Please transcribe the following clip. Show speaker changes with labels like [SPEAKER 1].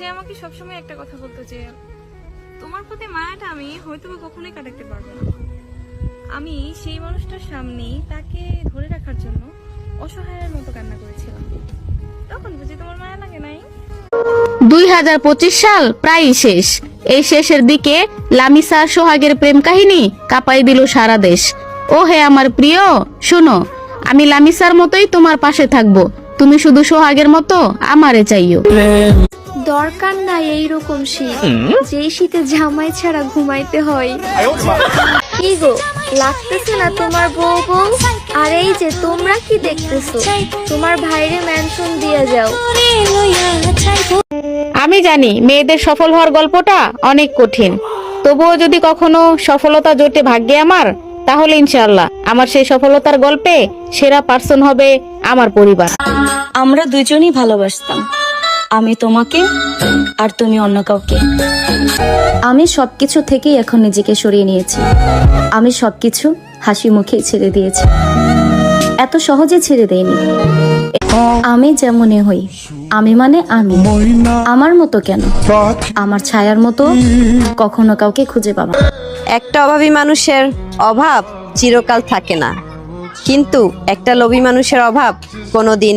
[SPEAKER 1] সে আমাকে সবসময় একটা কথা বলতো যে তোমার প্রতি মায়াটা আমি হয়তো কখনোই কাটাতে পারবো না। আমি সেই মানুষটার সামনেই তাকে ধরে রাখার জন্য অসহায়ের মতো কান্না করেছিলাম। তখন বুঝি তোমার মায়া লাগে নাই।
[SPEAKER 2] 2025 সাল প্রায় শেষ। এই শেষের দিকে লামিসা আর সোহাগের প্রেম কাহিনী কাঁপাই দিল সারা দেশ। ও হে আমার প্রিয়, শোনো, আমি লামিসার মতোই তোমার পাশে থাকবো, তুমি শুধু সোহাগের মতো আমারে চাইও।
[SPEAKER 3] দরকার নাই এইরকম শীত, যেই শীতে জামাই ছাড়া ঘুমাইতে হয়। কি গো, লাগতেছে না তোমার বউ বউ? আর এই যে তোমরা কি দেখতেছো, তোমার ভাইরে মেনশন দিয়ে যাও।
[SPEAKER 2] আমি জানি মেয়েদের সফল হওয়ার গল্পটা অনেক কঠিন, তবুও যদি কখনো সফলতা জোটে ভাগ্যে আমার, তাহলে ইনশাআল্লাহ আমার সেই সফলতার গল্পে সেরা পার্সন হবে আমার পরিবার।
[SPEAKER 4] আমরা দুজনই ভালোবাসতাম, আমি তোমাকে আর তুমি অন্য কাউকে। আমি সবকিছু থেকেই এখন নিজেকে সরিয়ে নিয়েছি। আমি সবকিছু হাসি মুখেই ছেড়ে দিয়েছি, এত সহজে ছেড়ে দেইনি। আমি যেমনই হই, আমি মানে আমি, আমার মতো কেন, আমার ছায়ার মতো কখনো কাউকে খুঁজে পাবা।
[SPEAKER 5] একটা অভাবী মানুষের অভাব চিরকাল থাকে না, কিন্তু একটা লোভী মানুষের অভাব কোনোদিন